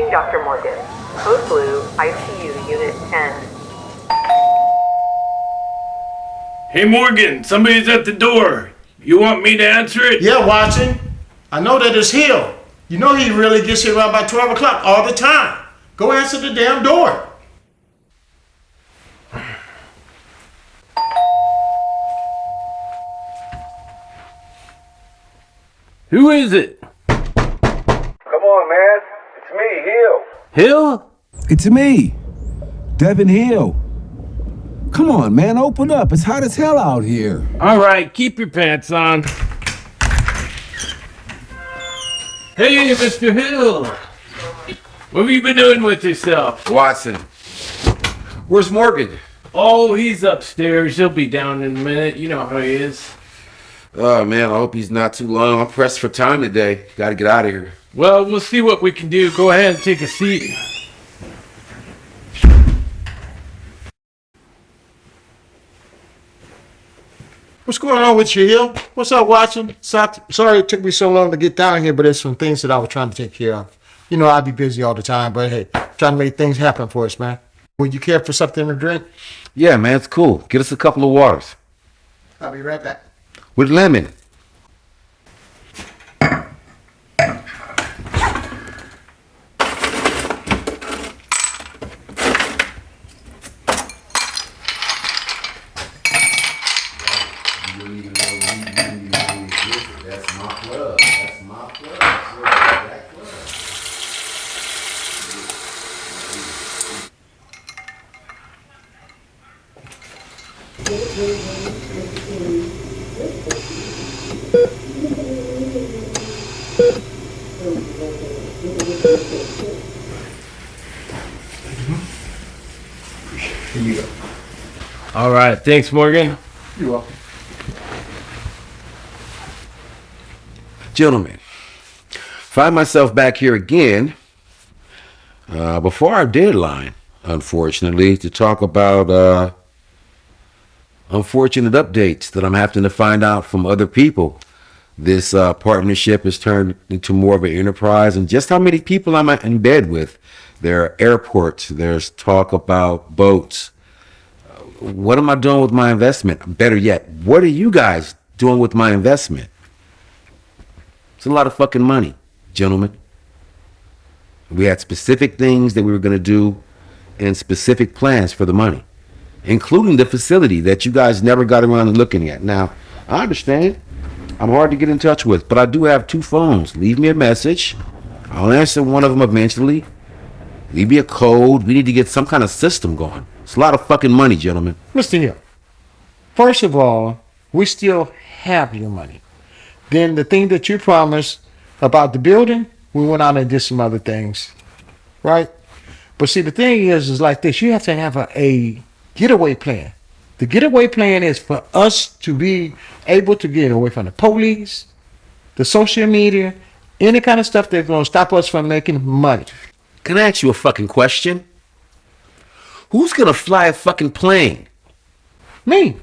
Reaching Dr. Morgan. Code Blue, ICU, Unit 10. Hey Morgan, somebody's at the door. You want me to answer it? Yeah, watching. I know that it's Hill. You know he really gets here around by 12 o'clock all the time. Go answer the damn door. Who is it? Come on, man. It's me, Hill. Hill? It's me, Devin Hill. Come on, man, open up. It's hot as hell out here. All right, keep your pants on. Hey, Mr. Hill. What have you been doing with yourself? Watson. Where's Morgan? Oh, he's upstairs. He'll be down in a minute. You know how he is. Oh, man, I hope he's not too long. I'm pressed for time today. Gotta get out of here. Well, we'll see what we can do. Go ahead and take a seat. What's going on with you, Hill? What's up, Watson? Sorry it took me so long to get down here, but there's some things that I was trying to take care of. You know, I be busy all the time, but hey, trying to make things happen for us, man. Would you care for something to drink? Yeah, man, it's cool. Get us a couple of waters. I'll be right back. With lemon. Here you go. All right, thanks, Morgan. You're welcome. Gentlemen, find myself back here again before our deadline, unfortunately, to talk about unfortunate updates that I'm having to find out from other people. This partnership has turned into more of an enterprise, and just how many people I'm in bed with. There are airports, there's talk about boats. What am I doing with my investment? Better yet, what are you guys doing with my investment? It's a lot of fucking money, gentlemen. We had specific things that we were going to do and specific plans for the money, including the facility that you guys never got around to looking at. Now, I understand. I'm hard to get in touch with, but I do have 2 phones. Leave me a message. I'll answer one of them eventually. Leave me a code. We need to get some kind of system going. It's a lot of fucking money, gentlemen. Mr. Hill, first of all, we still have your money. Then the thing that you promised about the building, we went out and did some other things, right? But see, the thing is like this. You have to have a getaway plan. The getaway plan is for us to be able to get away from the police, the social media, any kind of stuff that's going to stop us from making money. Can I ask you a fucking question? Who's gonna fly a fucking plane? Me.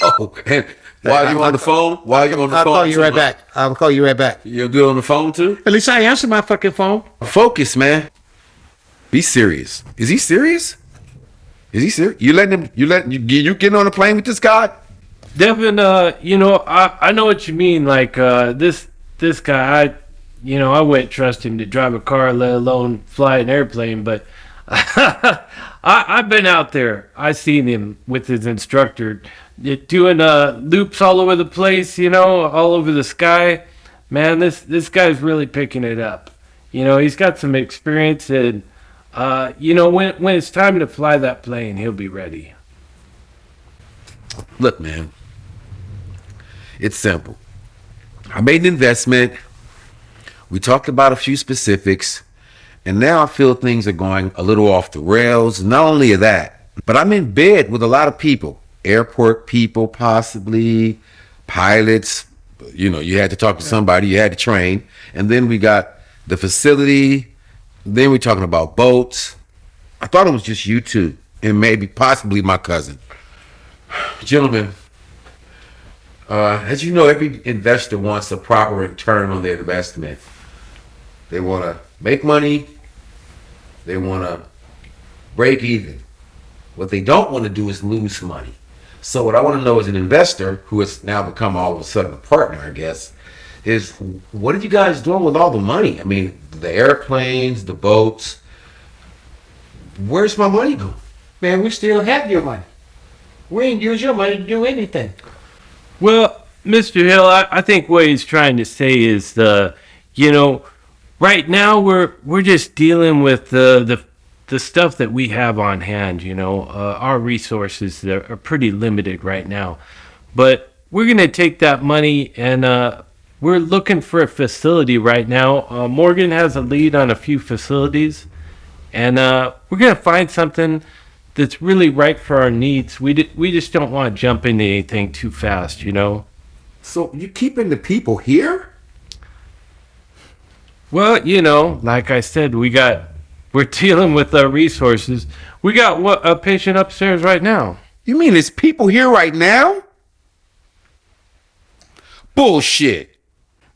Oh, and while you're on the phone? I'll call you right back. I'll call you right back. You'll do it on the phone too? At least I answer my fucking phone. Focus, man. Be serious. Is he serious? Is he serious? You getting on a plane with this guy? Devin, you know, I know what you mean. Like, this guy, I wouldn't trust him to drive a car, let alone fly an airplane. But I've been out there. I seen him with his instructor doing loops all over the place, all over the sky. Man, this guy's really picking it up. He's got some experience, and when it's time to fly that plane, he'll be ready. Look, man. It's simple. I made an investment. We talked about a few specifics. And now I feel things are going a little off the rails. Not only of that, but I'm in bed with a lot of people. Airport people, possibly. Pilots. You had to talk to somebody. You had to train. And then we got the facility. Then we're talking about boats. I thought it was just you two. And maybe, possibly my cousin. Gentlemen, As you know, every investor wants a proper return on their investment. They want to make money. They want to break even. What they don't want to do is lose money. So what I want to know as an investor, who has now become all of a sudden a partner, I guess, is what are you guys doing with all the money? I mean, the airplanes, the boats. Where's my money going? Man, we still have your money. We ain't use your money to do anything. Well, Mr. Hill, I think what he's trying to say is right now we're just dealing with the stuff that we have on hand. Our resources are pretty limited right now, but we're gonna take that money and we're looking for a facility right now. Morgan has a lead on a few facilities, and we're gonna find something that's really right for our needs. We just don't want to jump into anything too fast. So you keeping the people here? Well, like I said, we're dealing with our resources. We got a patient upstairs right now. You mean there's people here right now? Bullshit.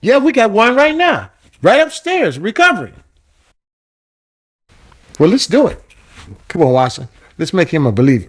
Yeah, we got one right now. Right upstairs, recovering. Well, let's do it. Come on, Watson. Let's make him a believer.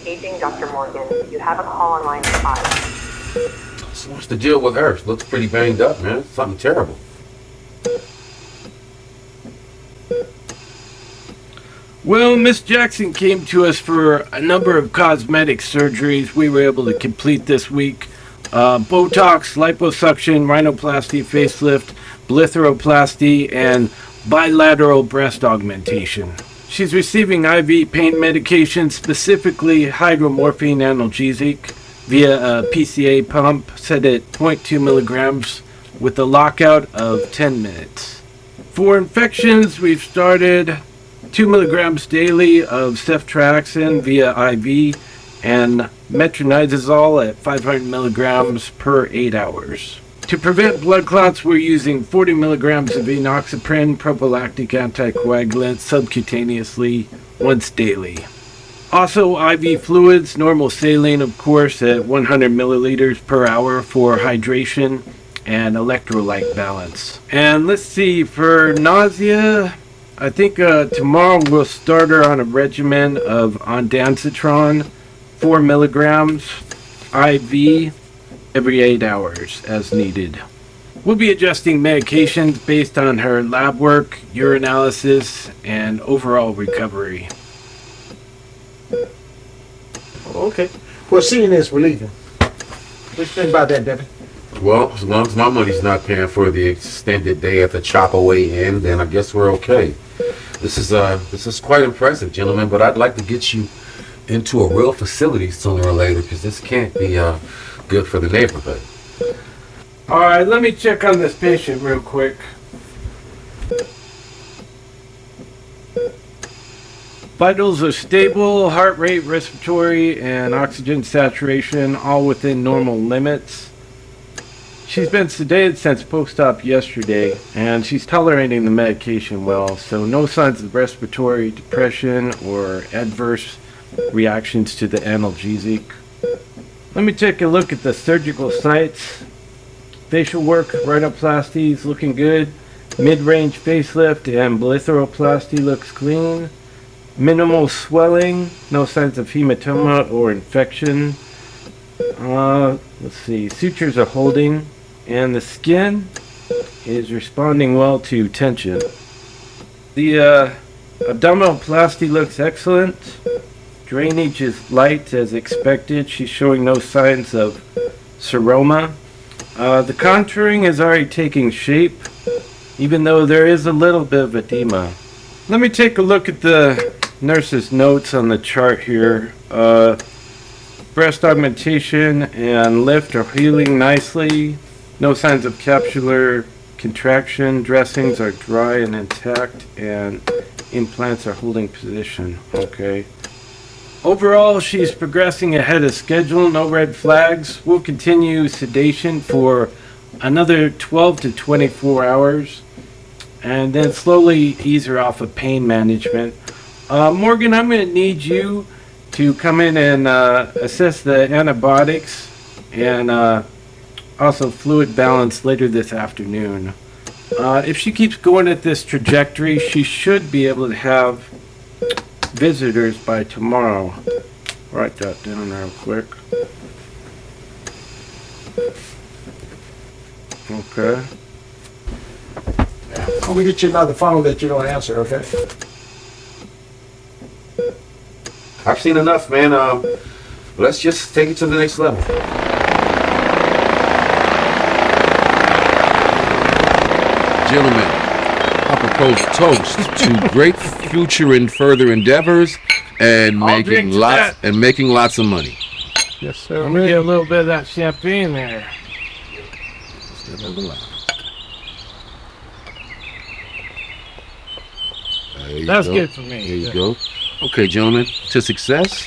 Paging Dr. Morgan. You have a call on line 5. So what's the deal with her? She looks pretty banged up, man. Something terrible. Well, Miss Jackson came to us for a number of cosmetic surgeries we were able to complete this week. Botox, liposuction, rhinoplasty, facelift, bletharoplasty, and bilateral breast augmentation. She's receiving IV pain medication, specifically hydromorphine analgesic, via a PCA pump set at 0.2 milligrams with a lockout of 10 minutes. For infections, we've started 2 milligrams daily of ceftriaxone via IV and metronidazole at 500 milligrams per 8 hours. To prevent blood clots, we're using 40 milligrams of enoxaparin prophylactic anticoagulant subcutaneously once daily. Also, IV fluids, normal saline, of course, at 100 milliliters per hour for hydration and electrolyte balance. And let's see, for nausea, I think tomorrow we'll start her on a regimen of ondansetron, 4 milligrams IV every 8 hours as needed. We'll be adjusting medications based on her lab work, urinalysis, and overall recovery. Okay. Well, seeing this, we're leaving. What you think about that, Devin? Well, as long as my money's not paying for the extended day at the Chopaway Inn, then I guess we're okay. This is quite impressive, gentlemen, but I'd like to get you into a real facility sooner or later, because this can't be good for the neighborhood. Alright, let me check on this patient real quick. Vitals are stable, heart rate, respiratory, and oxygen saturation all within normal limits. She's been sedated since post-op yesterday, and she's tolerating the medication well, so no signs of respiratory depression or adverse reactions to the analgesic. Let me take a look at the surgical sites. Facial work, rhinoplasty is looking good. Mid-range facelift and bletharoplasty looks clean. Minimal swelling, no signs of hematoma or infection. Let's see, sutures are holding, and the skin is responding well to tension. The abdominoplasty looks excellent. Drainage is light as expected. She's showing no signs of seroma. The contouring is already taking shape, even though there is a little bit of edema. Let me take a look at the nurse's notes on the chart here. breast augmentation and lift are healing nicely. No signs of capsular contraction. Dressings are dry and intact, and implants are holding position. Okay. Overall, she's progressing ahead of schedule. No red flags. We'll continue sedation for another 12 to 24 hours, and then slowly ease her off of pain management. Morgan, I'm going to need you to come in and assess the antibiotics and also fluid balance later this afternoon. If she keeps going at this trajectory, she should be able to have visitors by tomorrow. Write that down real quick. Okay. I'm gonna get you another phone that you don't answer, okay? I've seen enough, man. Let's just take it to the next level. Gentlemen, I propose a toast to great future and further endeavors and making lots of money. Yes, sir. Let me get a little bit of that champagne there. That's good for me. There you go. Okay, gentlemen, to success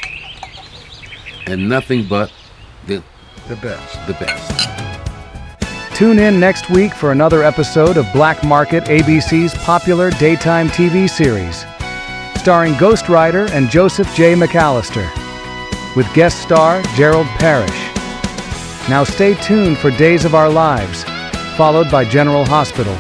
and nothing but the best. Tune in next week for another episode of Black Market, ABC's popular daytime TV series, starring Ghost Ryyder and Joseph J. McAllister, with guest star Gerald Parrish. Now stay tuned for Days of Our Lives, followed by General Hospital.